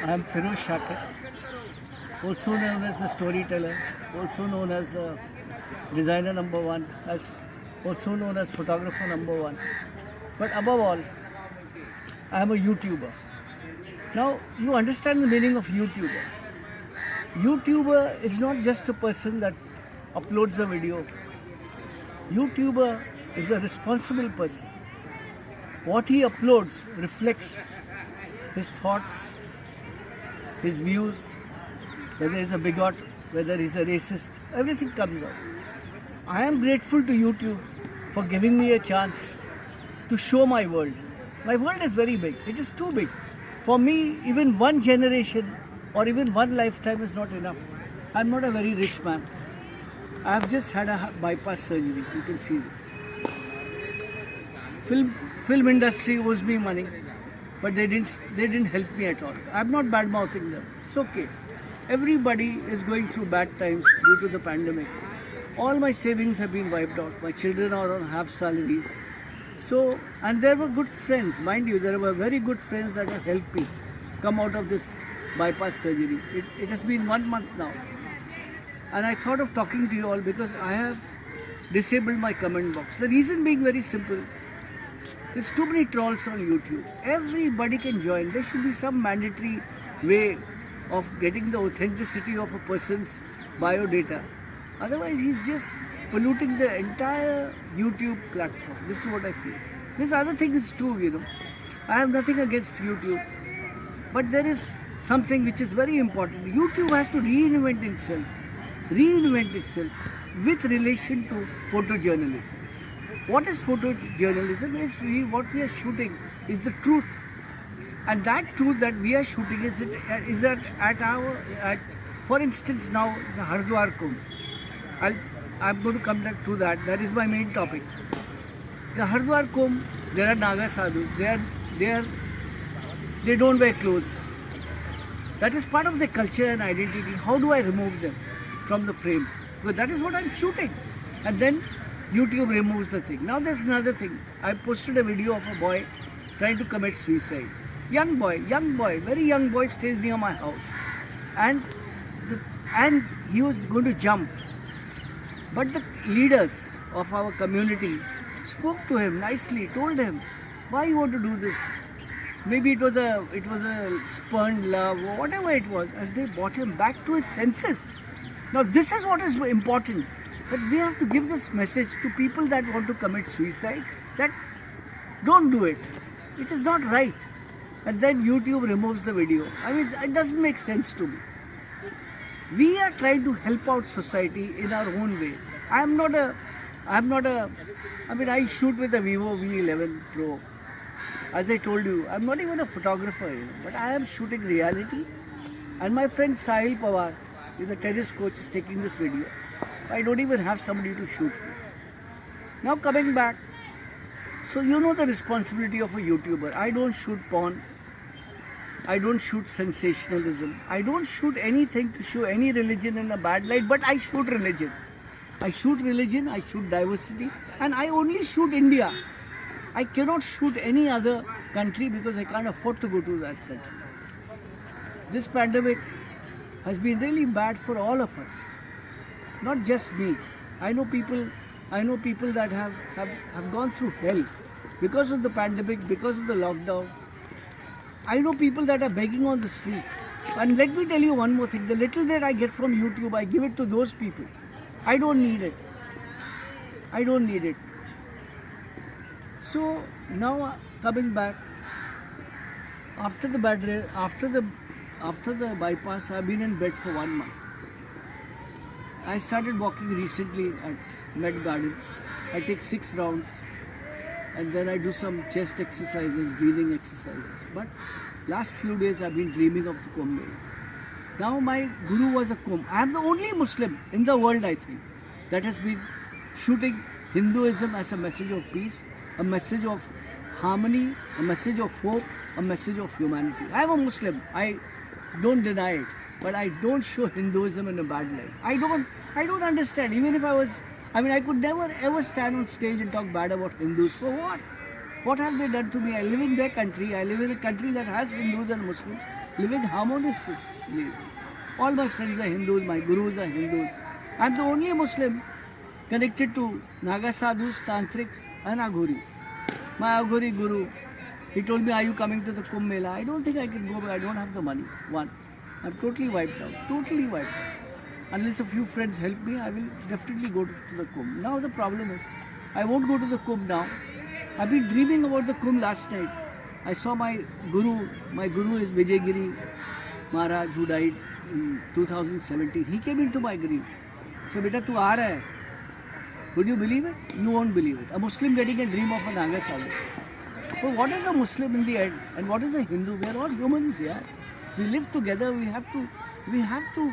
I am Firoz Shakir, also known as the storyteller, also known as the designer number one, as also known as photographer number one. But above all, I am a YouTuber. Now, you understand the meaning of YouTuber. YouTuber is not just a person that uploads a video. YouTuber is a responsible person. What he uploads reflects his thoughts, his views, whether he's a bigot, whether he's a racist, everything comes out. I am grateful to YouTube for giving me a chance to show my world. My world is very big. It is too big. For me, even one generation or even one lifetime is not enough. I'm not a very rich man. I have just had a bypass surgery. You can see this. Film industry owes me money, but they didn't help me at all. I'm not bad mouthing them. It's okay. Everybody is going through bad times due to the pandemic. All my savings have been wiped out. My children are on half salaries. So, and there were good friends, mind you, there were very good friends that have helped me come out of this bypass surgery. It has been 1 month now. And I thought of talking to you all because I have disabled my comment box. The reason being very simple. There's too many trolls on YouTube. Everybody can join. There should be some mandatory way of getting the authenticity of a person's biodata. Otherwise, he's just polluting the entire YouTube platform. This is what I feel. This other thing is too, I have nothing against YouTube. But there is something which is very important. YouTube has to reinvent itself with relation to photojournalism. What is photojournalism? What we are shooting is the truth. And that truth that we are shooting is at for instance now, the Hardwar Kumbh. I'm going to come back to that. That is my main topic. The Hardwar Kumbh, there are Naga sadhus. They don't wear clothes. That is part of their culture and identity. How do I remove them from the frame? Well, that is what I'm shooting. And then YouTube removes the thing. Now there's another thing. I posted a video of a boy trying to commit suicide. Young boy, very young boy stays near my house. And he was going to jump. But the leaders of our community spoke to him nicely, told him, why you want to do this? Maybe it was a spurned love or whatever it was, and they brought him back to his senses. Now this is what is important, that we have to give this message to people that want to commit suicide, that don't do it. It is not right. And then YouTube removes the video. I mean, it doesn't make sense to me. We are trying to help out society in our own way. I shoot with a Vivo V11 Pro. As I told you, I'm not even a photographer, but I am shooting reality. And my friend Sahil Pawar is a tennis coach, is taking this video. I don't even have somebody to shoot me. Now coming back, so you know the responsibility of a YouTuber. I don't shoot porn. I don't shoot sensationalism. I don't shoot anything to show any religion in a bad light, but I shoot religion. I shoot religion, I shoot diversity, and I only shoot India. I cannot shoot any other country because I can't afford to go to that country. This pandemic has been really bad for all of us, not just me. I know people that have gone through hell because of the pandemic, because of the lockdown. I know people that are begging on the streets. And let me tell you one more thing. The little that I get from YouTube, I give it to those people. I don't need it. So now coming back, after the bypass, I've been in bed for 1 month. I started walking recently at Met Gardens. I take 6 rounds. And then I do some chest exercises, breathing exercises. But last few days I've been dreaming of the Kumbh Mela. Now my guru was a Kumbh. I am the only Muslim in the world, I think, that has been shooting Hinduism as a message of peace, a message of harmony, a message of hope, a message of humanity. I am a Muslim. I don't deny it. But I don't show Hinduism in a bad light. I don't understand. Even if I could never ever stand on stage and talk bad about Hindus. For what? What have they done to me? I live in their country. I live in a country that has Hindus and Muslims. living harmoniously. All my friends are Hindus, my gurus are Hindus. I'm the only Muslim connected to Naga sadhus, tantrics, and aghoris. My aghori guru, he told me, "Are you coming to the Kumbh Mela?" I don't think I can go, but I don't have the money. One, I'm totally wiped out. Totally wiped out. Unless a few friends help me, I will definitely go to the Kumbh. Now the problem is, I won't go to the Kumbh now. I've been dreaming about the Kumbh last night. I saw my guru is Vijay Maharaj, who died in 2017. He came into my dream. So, beta, tu aa raha hai. Would you believe it? You won't believe it. A Muslim getting a dream of a Naga sadhu. But what is a Muslim in the end? And what is a Hindu? We are all humans here. We live together. We have to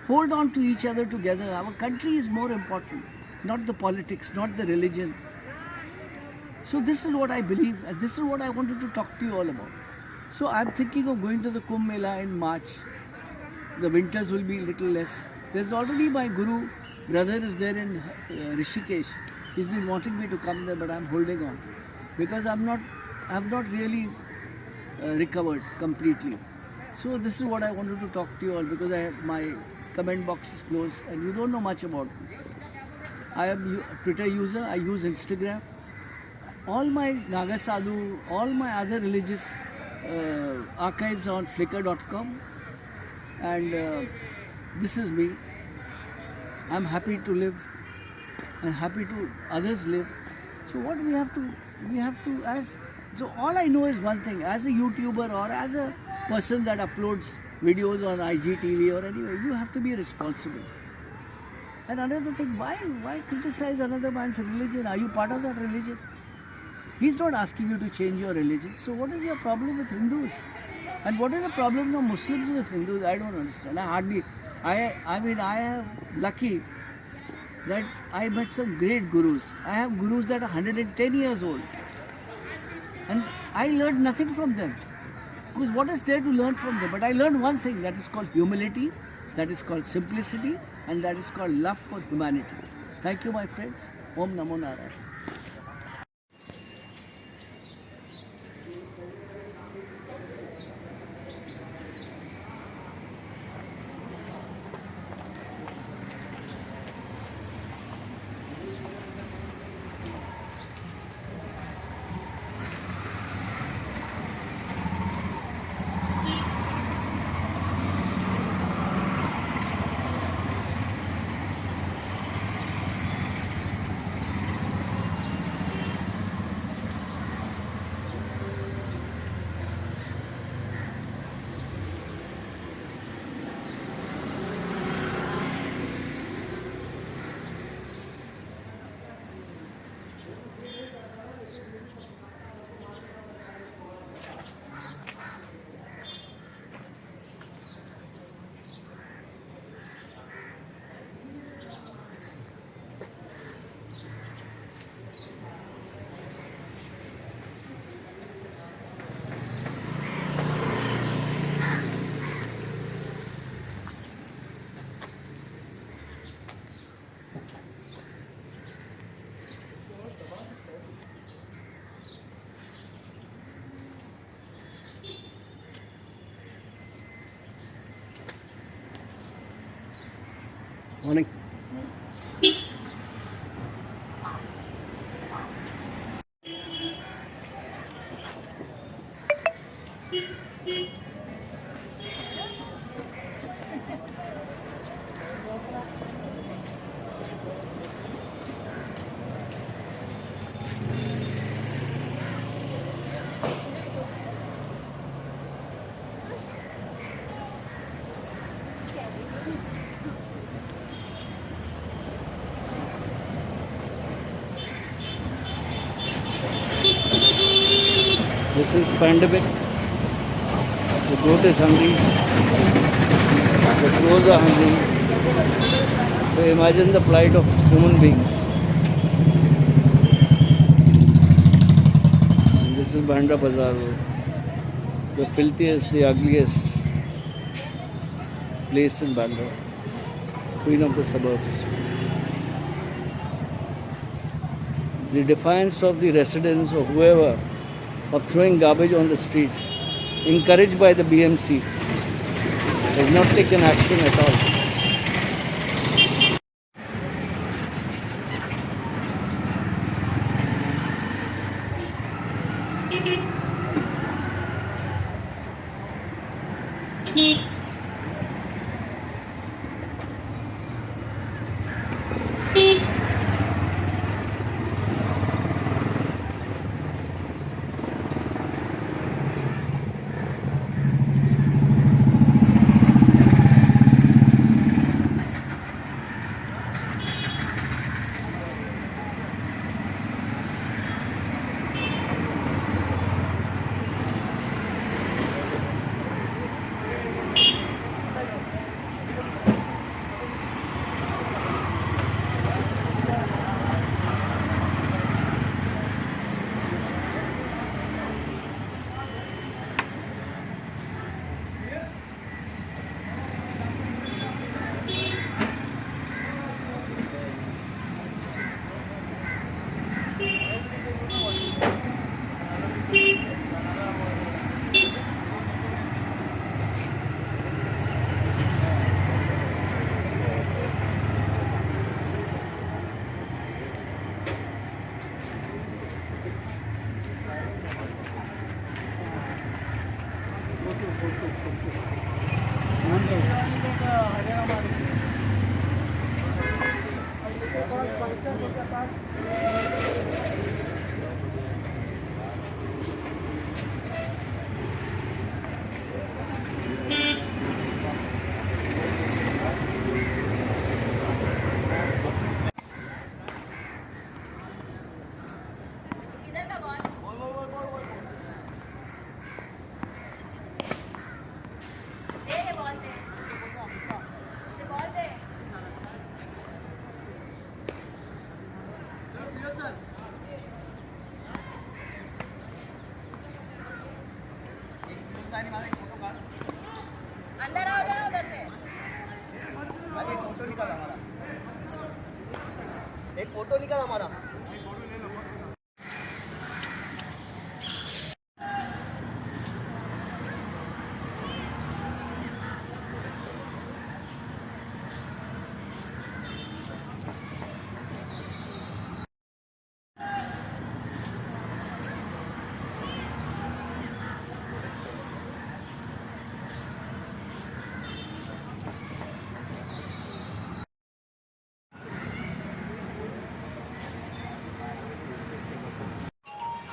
hold on to each other together. Our country is more important, not the politics, not the religion. So this is what I believe, and this is what I wanted to talk to you all about. So I'm thinking of going to the Kumbh Mela in March. The winters will be little less. There's already my guru, brother is there in Rishikesh. He's been wanting me to come there, but I'm holding on because I've not really recovered completely. So this is what I wanted to talk to you all, because my comment box is closed and you don't know much about me. I am a Twitter user. I use Instagram. All my Naga Sadhu, all my other religious archives are on Flickr.com, and this is me. I'm happy to live and happy to others live. So what we have to so all I know is one thing: as a YouTuber or as a person that uploads videos on IGTV or anywhere, you have to be responsible. And another thing, why criticize another man's religion? Are you part of that religion? He's not asking you to change your religion. So what is your problem with Hindus? And what is the problem of Muslims with Hindus? I don't understand. I am lucky that I met some great gurus. I have gurus that are 110 years old. And I learned nothing from them. Because what is there to learn from them? But I learned one thing, that is called humility, that is called simplicity, and that is called love for humanity. Thank you, my friends. Om Namo Narayana. Morning. This is pandemic. The goat is hungry. The crows are hungry. So imagine the plight of human beings. And this is Bandra Bazaar Road. The filthiest, the ugliest place in Bandra. Queen of the suburbs. The defiance of the residents or whoever of throwing garbage on the street, encouraged by the BMC. has not taken action at all. अंदर आओ जरा उधर से। एक photo निकाल हमारा।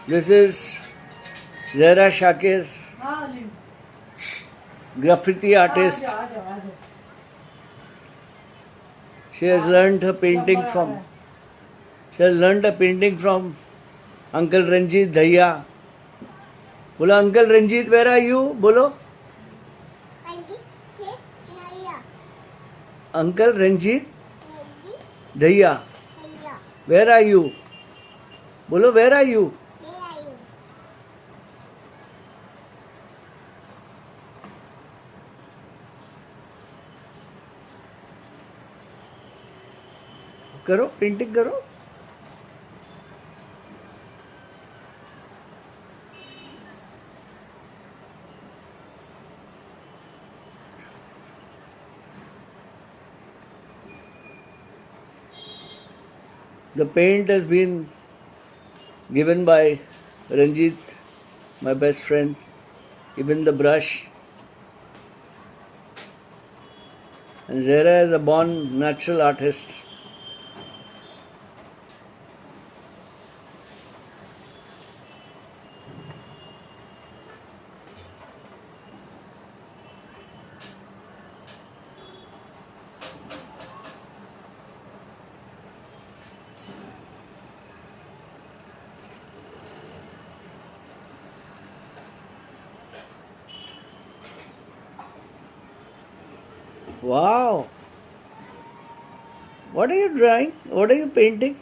This is Zahra Shakir, graffiti artist. She has learned her painting from. She has learned a painting from Uncle Ranjit Dhaiya. Bolo Uncle Ranjit, where are you? Bolo. Uncle Ranjit Dhaiya, where are you? Bolo, where are you? करो painting करो. The paint has been given by Ranjit, my best friend, even the brush. And Zahra is a born natural artist. Wow! What are you drawing? What are you painting?